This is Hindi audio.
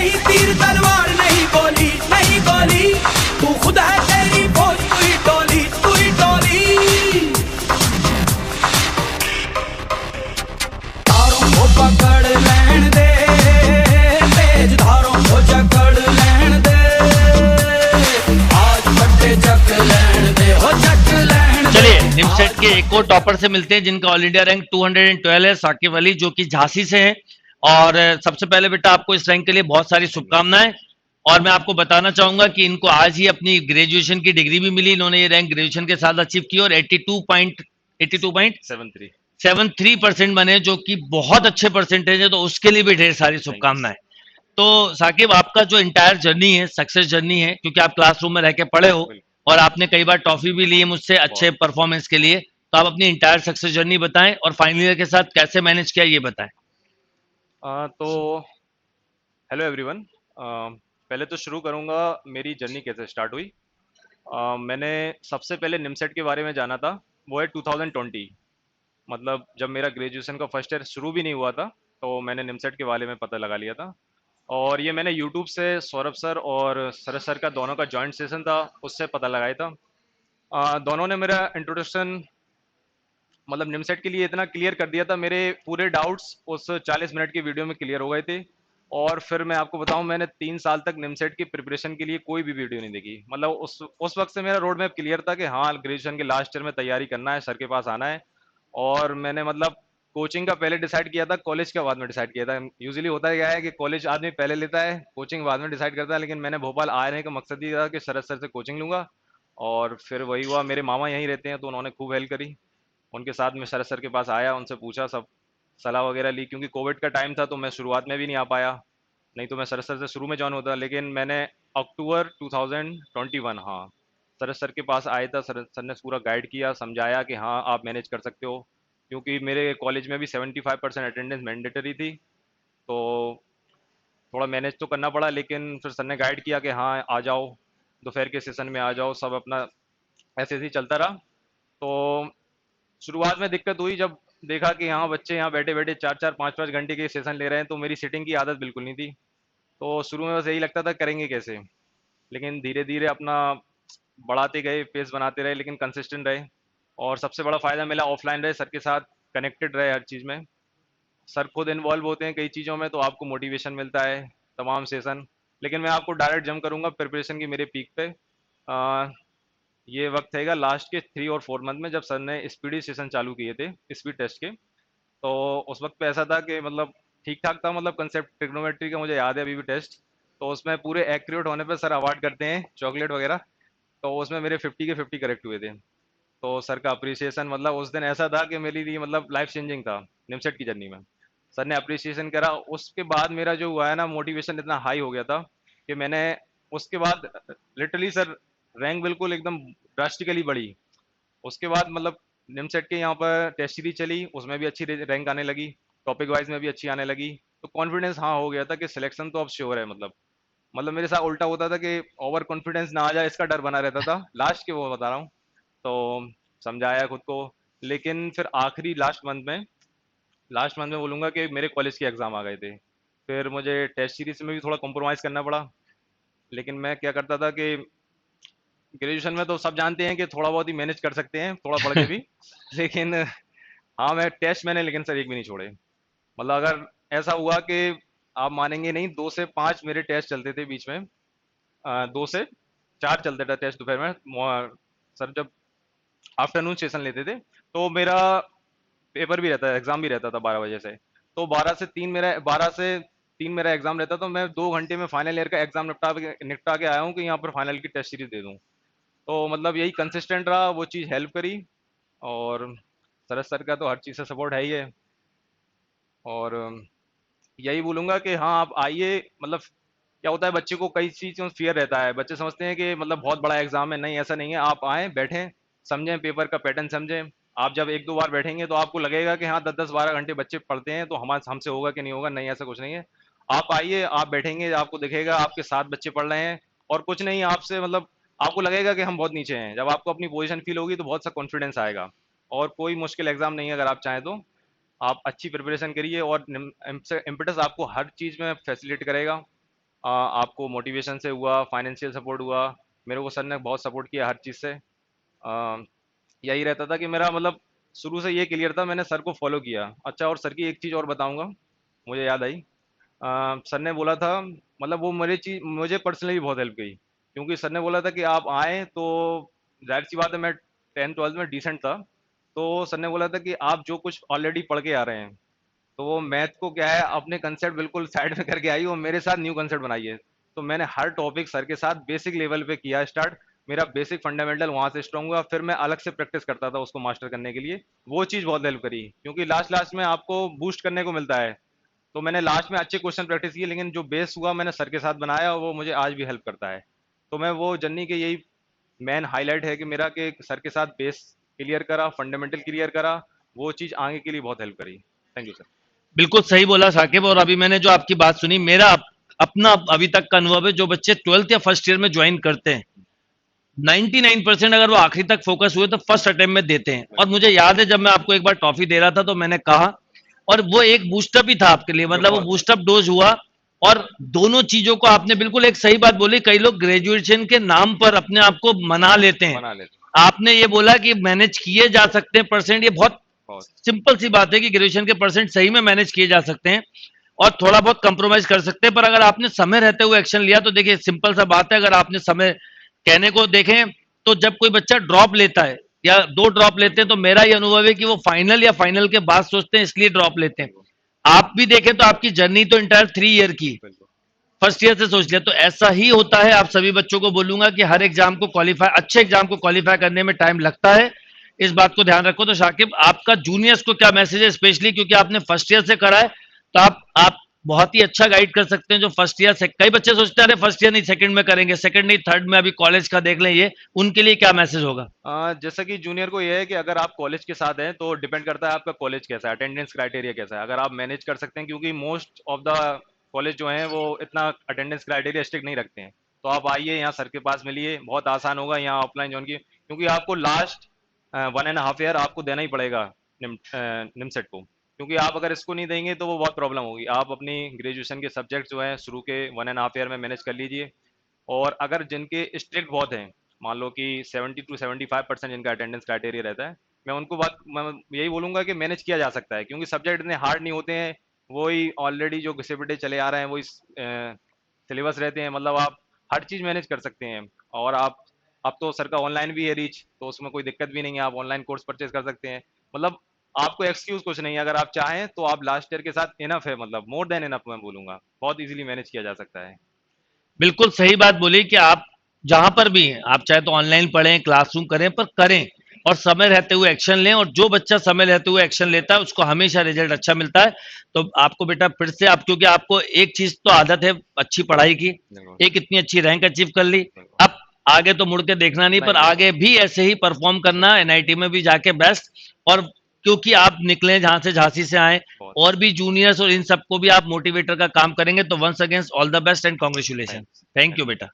नहीं तीर तलवार नहीं गोली, नहीं गोली, तू खुद है तेरी फौज, तू ही टोली, तू ही टोली। तारों को पकड़ लेन दे, तेज धारों को जकड़ लेन दे, आज बड़े जक लेन दे, हो जक लेन दे। चलिए निमसेट के एक और टॉपर से मिलते हैं जिनका ऑल इंडिया रैंक 212 है, साकिब अली, जो कि झांसी से है। और सबसे पहले बेटा आपको इस रैंक के लिए बहुत सारी शुभकामनाएं। और मैं आपको बताना चाहूंगा कि इनको आज ही अपनी ग्रेजुएशन की डिग्री भी मिली। इन्होंने ये रैंक ग्रेजुएशन के साथ अचीव की और 82.73% बने, जो कि बहुत अच्छे परसेंटेज है। तो उसके लिए भी ढेर सारी शुभकामनाएं। तो साकिब, आपका जो इंटायर जर्नी है, सक्सेस जर्नी है, क्योंकि आप क्लासरूम में रह के पढ़े हो और आपने कई बार ट्रॉफी भी ली है मुझसे अच्छे परफॉर्मेंस के लिए। तो आप अपनी इंटायर सक्सेस जर्नी बताएं और फाइनल ईयर के साथ कैसे मैनेज किया ये बताएं। तो हेलो एवरीवन। पहले तो शुरू करूंगा मेरी जर्नी कैसे स्टार्ट हुई। मैंने सबसे पहले निमसेट के बारे में जाना था, वो है 2020। मतलब जब मेरा ग्रेजुएशन का फर्स्ट ईयर शुरू भी नहीं हुआ था तो मैंने निमसेट के बारे में पता लगा लिया था। और ये मैंने यूट्यूब से सौरभ सर और सरस सर का दोनों का जॉइंट सेशन था, उससे पता लगाया था। दोनों ने मेरा इंट्रोडक्शन मतलब निमसेट के लिए इतना क्लियर कर दिया था, मेरे पूरे डाउट्स उस 40 मिनट की वीडियो में क्लियर हो गए थे। और फिर मैं आपको बताऊं, मैंने 3 साल तक निमसेट की प्रिपरेशन के लिए कोई भी वीडियो नहीं देखी। मतलब उस वक्त से मेरा रोड मैप क्लियर था कि हाँ ग्रेजुएशन के लास्ट ईयर में तैयारी करना है, सर के पास आना है। और मैंने मतलब कोचिंग का पहले डिसाइड किया था, कॉलेज का बाद में डिसाइड किया था। यूजुअली होता है क्या है कि कॉलेज आदमी पहले लेता है, कोचिंग बाद में डिसाइड करता है, लेकिन मैंने भोपाल आने का मकसद ये था कि शरद सर से कोचिंग लूंगा। और फिर वही हुआ, मेरे मामा यहीं रहते हैं तो उन्होंने खूब हेल्प करी। उनके साथ मैं शरद सर के पास आया, उनसे पूछा, सब सलाह वगैरह ली। क्योंकि कोविड का टाइम था तो मैं शुरुआत में भी नहीं आ पाया, नहीं तो मैं शरद सर से शुरू में जॉइन होता। लेकिन मैंने अक्टूबर 2021, हाँ, शरद सर के पास आया था। शरद सर ने पूरा गाइड किया, समझाया कि हाँ आप मैनेज कर सकते हो। क्योंकि मेरे कॉलेज में भी 75% अटेंडेंस मैंडेटरी थी, तो थोड़ा मैनेज तो करना पड़ा। लेकिन फिर सर ने गाइड किया कि हाँ आ जाओ, दोपहर के सेशन में आ जाओ, सब अपना ऐसे ही चलता रहा। तो शुरुआत में दिक्कत हुई जब देखा कि हाँ बच्चे यहाँ बैठे बैठे 4-4 5-5 घंटे के सेशन ले रहे हैं, तो मेरी सिटिंग की आदत बिल्कुल नहीं थी। तो शुरू में बस यही लगता था करेंगे कैसे। लेकिन धीरे धीरे अपना बढ़ाते गए, पेस बनाते रहे, लेकिन कंसिस्टेंट रहे। और सबसे बड़ा फ़ायदा मिला ऑफलाइन रहे, सर के साथ कनेक्टेड रहे हर चीज़ में। सर खुद इन्वॉल्व होते हैं कई चीज़ों में, तो आपको मोटिवेशन मिलता है तमाम सेशन। लेकिन मैं आपको डायरेक्ट जंप करूँगा प्रिपरेशन की मेरे पीक पे। ये वक्त रहेगा लास्ट के 3 और 4 मंथ में, जब सर ने स्पीडी सेशन चालू किए थे स्पीड टेस्ट के। तो उस वक्त पे ऐसा था कि मतलब ठीक ठाक था, मतलब कंसेप्ट ट्रिग्नोमेट्री का मुझे याद है अभी भी टेस्ट। तो उसमें पूरे एक्यूरेट होने पे सर अवार्ड करते हैं चॉकलेट वगैरह। तो उसमें मेरे 50 के 50 करेक्ट हुए थे। तो सर का अप्रिसिएशन मतलब उस दिन ऐसा था कि मेरे लिए मतलब लाइफ चेंजिंग था निमसेट की जर्नी में। सर ने अप्रिसिएशन करा, उसके बाद मेरा जो हुआ है ना मोटिवेशन इतना हाई हो गया था कि मैंने उसके बाद लिटरली सर रैंक बिल्कुल एकदम ड्रास्टिकली बढ़ी। उसके बाद मतलब निमसेट के यहाँ पर टेस्ट सीरीज चली, उसमें भी अच्छी रैंक आने लगी, टॉपिक वाइज में भी अच्छी आने लगी। तो कॉन्फिडेंस हाँ हो गया था कि सिलेक्शन तो अब श्योर है। मतलब मेरे साथ उल्टा होता था कि ओवर कॉन्फिडेंस ना आ जाए, इसका डर बना रहता था लास्ट के, वो बता रहा हूँ। तो समझाया खुद को। लेकिन फिर आखिरी लास्ट मंथ में बोलूँगा कि मेरे कॉलेज के एग्ज़ाम आ गए थे। फिर मुझे टेस्ट सीरीज में भी थोड़ा कॉम्प्रोमाइज़ करना पड़ा। लेकिन मैं क्या करता था कि ग्रेजुएशन में तो सब जानते हैं कि थोड़ा बहुत ही मैनेज कर सकते हैं, थोड़ा पढ़ के भी। लेकिन हाँ मैं टेस्ट मैंने लेकिन सर एक भी नहीं छोड़े। मतलब अगर ऐसा हुआ कि आप मानेंगे नहीं, 2 से 5 मेरे टेस्ट चलते थे बीच में। 2 से 4 चलते थे टेस्ट दोपहर में। सर जब आफ्टरनून सेशन लेते थे तो मेरा पेपर भी रहता है, एग्जाम भी रहता था 12 बजे से। तो 12 से 3 मेरा एग्जाम रहता, तो मैं 2 घंटे में फाइनल ईयर का एग्जाम निपटा के आया हूँ कि यहाँ पर फाइनल की टेस्ट सीरीज दे दूँ। तो मतलब यही कंसिस्टेंट रहा, वो चीज़ हेल्प करी। और सरस सर का तो हर चीज़ से सपोर्ट है ही है। और यही बोलूँगा कि हाँ आप आइए। मतलब क्या होता है, बच्चे को कई चीज़ों में फियर रहता है, बच्चे समझते हैं कि मतलब बहुत बड़ा एग्जाम है। नहीं, ऐसा नहीं है। आप आएँ, बैठें, समझें पेपर का पैटर्न समझें। आप जब 1-2 बार बैठेंगे तो आपको लगेगा कि हाँ 10-10 12 घंटे बच्चे पढ़ते हैं तो हमारे हमसे होगा कि नहीं होगा। नहीं, ऐसा कुछ नहीं है। आप आइए, आप बैठेंगे, आपको दिखेगा आपके साथ बच्चे पढ़ रहे हैं और कुछ नहीं आपसे मतलब आपको लगेगा कि हम बहुत नीचे हैं। जब आपको अपनी पोजीशन फील होगी तो बहुत सा कॉन्फिडेंस आएगा। और कोई मुश्किल एग्जाम नहीं है, अगर आप चाहें तो आप अच्छी प्रिपरेशन करिए और इम्पेटस आपको हर चीज़ में फैसिलिटेट करेगा। आपको मोटिवेशन से हुआ, फाइनेंशियल सपोर्ट हुआ, मेरे को सर ने बहुत सपोर्ट किया हर चीज़ से। यही रहता था कि मेरा मतलब शुरू से ये क्लियर था, मैंने सर को फॉलो किया। अच्छा, और सर की एक चीज़ और बताऊंगा, मुझे याद आई। सर ने बोला था, मतलब वो मेरी चीज मुझे पर्सनली बहुत हेल्प की, क्योंकि सर ने बोला था कि आप आए तो जाहिर सी बात है, मैं 10th 12th में डिसेंट था। तो सर ने बोला था कि आप जो कुछ ऑलरेडी पढ़ के आ रहे हैं, तो वो मैथ को क्या है, अपने कंसेप्ट बिल्कुल साइड में करके आई और मेरे साथ न्यू कंसेप्ट बनाइए। तो मैंने हर टॉपिक सर के साथ बेसिक लेवल पे किया स्टार्ट। मेरा बेसिक फंडामेंटल वहाँ से स्ट्रॉन्ग हुआ, फिर मैं अलग से प्रैक्टिस करता था उसको मास्टर करने के लिए। वो चीज़ बहुत हेल्प करी, क्योंकि लास्ट लास्ट में आपको बूस्ट करने को मिलता है। तो मैंने लास्ट में अच्छे क्वेश्चन प्रैक्टिस किए, लेकिन जो बेस हुआ मैंने सर के साथ बनाया, और वो मुझे आज भी हेल्प करता है। तो मैं वो जर्नी के यही मेन हाईलाइट है कि मेरा कि सर के साथ बेस क्लियर करा, फंडामेंटल क्लियर करा, वो चीज़ आगे के लिए बहुत हेल्प करी। Thank you sir. बिल्कुल सही बोला साकिब। और अभी मैंने जो आपकी बात सुनी, मेरा अपना अभी तक का अनुभव है, जो बच्चे 12th या फर्स्ट ईयर में ज्वाइन करते हैं, 99% अगर वो आखिरी तक फोकस हुए तो फर्स्ट अटेम्प्ट में देते हैं। और मुझे याद है, जब मैं आपको एक बार टॉफी दे रहा था तो मैंने कहा, और वो एक बूस्टअप ही था आपके लिए, मतलब वो बूस्टअप डोज हुआ। और दोनों चीजों को आपने बिल्कुल एक सही बात बोली। कई लोग ग्रेजुएशन के नाम पर अपने आप को मना लेते हैं, बना लेते आपने ये बोला कि मैनेज किए जा सकते हैं परसेंट, ये बहुत बहुत। सिंपल सी बात है कि ग्रेजुएशन के परसेंट सही में मैनेज किए जा सकते हैं और थोड़ा बहुत कंप्रोमाइज कर सकते हैं। पर अगर आपने समय रहते हुए एक्शन लिया तो देखिए सिंपल सा बात है, अगर आपने समय कहने को देखें तो जब कोई बच्चा ड्रॉप लेता है या 2 ड्रॉप लेते हैं, तो मेरा ये अनुभव है कि वो फाइनल या फाइनल के बाद सोचते हैं, इसलिए ड्रॉप लेते हैं। आप भी देखें तो आपकी जर्नी तो इंटायर 3 ईयर की, बिल्कुल फर्स्ट ईयर से सोच लिया, तो ऐसा ही होता है। आप सभी बच्चों को बोलूंगा कि हर एग्जाम को क्वालिफाई, अच्छे एग्जाम को क्वालिफाई करने में टाइम लगता है, इस बात को ध्यान रखो। तो शाकिब, आपका जूनियर्स को क्या मैसेज है, स्पेशली क्योंकि आपने फर्स्ट ईयर से करा है, तो आप बहुत ही अच्छा गाइड कर सकते हैं जो फर्स्ट ईयर से। कई बच्चे सोचते हैं अरे फर्स्ट ईयर नहीं सेकंड में करेंगे, सेकंड नहीं थर्ड में, अभी कॉलेज का देख लें, ये उनके लिए क्या मैसेज होगा? जैसा कि जूनियर को ये है कि अगर आप कॉलेज के साथ हैं तो डिपेंड करता है आपका कॉलेज कैसा है, अटेंडेंस क्राइटेरिया कैसा है। अगर आप मैनेज कर सकते हैं, क्योंकि मोस्ट ऑफ द कॉलेज जो हैं वो इतना अटेंडेंस क्राइटेरिया स्ट्रिक्ट नहीं रखते हैं, तो आप आइए यहाँ सर के पास मिलिए, बहुत आसान होगा यहाँ ऑफलाइन ज्वाइन की। क्योंकि आपको लास्ट 1.5 ईयर आपको देना ही पड़ेगा निमसेट को, क्योंकि आप अगर इसको नहीं देंगे तो वो बहुत प्रॉब्लम होगी। आप अपनी ग्रेजुएशन के सब्जेक्ट जो हैं शुरू के 1.5 ईयर में मैनेज कर लीजिए। और अगर जिनके स्ट्रिक्ट बहुत हैं, मान लो कि 70 to 75% जिनका अटेंडेंस क्राइटेरिया रहता है, मैं यही बोलूंगा कि मैनेज किया जा सकता है, क्योंकि सब्जेक्ट इतने हार्ड नहीं होते हैं। वही ऑलरेडी जो घिसे पिटे चले आ रहे हैं, वही सिलेबस रहते हैं, मतलब आप हर चीज़ मैनेज कर सकते हैं। और आप अब तो सर का ऑनलाइन भी है रीच, तो उसमें कोई दिक्कत भी नहीं है, आप ऑनलाइन कोर्स परचेज कर सकते हैं। मतलब आपको एक्सक्यूज कुछ नहीं है, अगर आप चाहें तो आप लास्ट ईयर के साथ इनफ है, मतलब मोर देन इनफ मैं बोलूंगा, बहुत इजीली मैनेज किया जा सकता है। बिल्कुल सही बात बोली कि आप जहां पर भी हैं, आप चाहे तो ऑनलाइन पढ़ें, क्लासरूम करें, पर करें और समय रहते हुए एक्शन लें। और जो बच्चा समय रहते हुए एक्शन लेता है उसको हमेशा रिजल्ट अच्छा मिलता है। तो आपको बेटा फिर से, आप क्योंकि आपको एक चीज तो आदत है अच्छी पढ़ाई की, बिल्कुल एक इतनी अच्छी रैंक अचीव कर ली, बिल्कुल। अब आगे तो मुड़ के देखना नहीं, पर नहीं, आगे भी ऐसे ही परफॉर्म करना, एनआईटी में भी जाके बेस्ट। और क्योंकि आप निकले जहां से, झांसी से आए, बहुत और भी जूनियर्स और इन सबको भी आप मोटिवेटर का काम करेंगे, तो once against all the best and congratulation. Thanks. Thank you बेटा।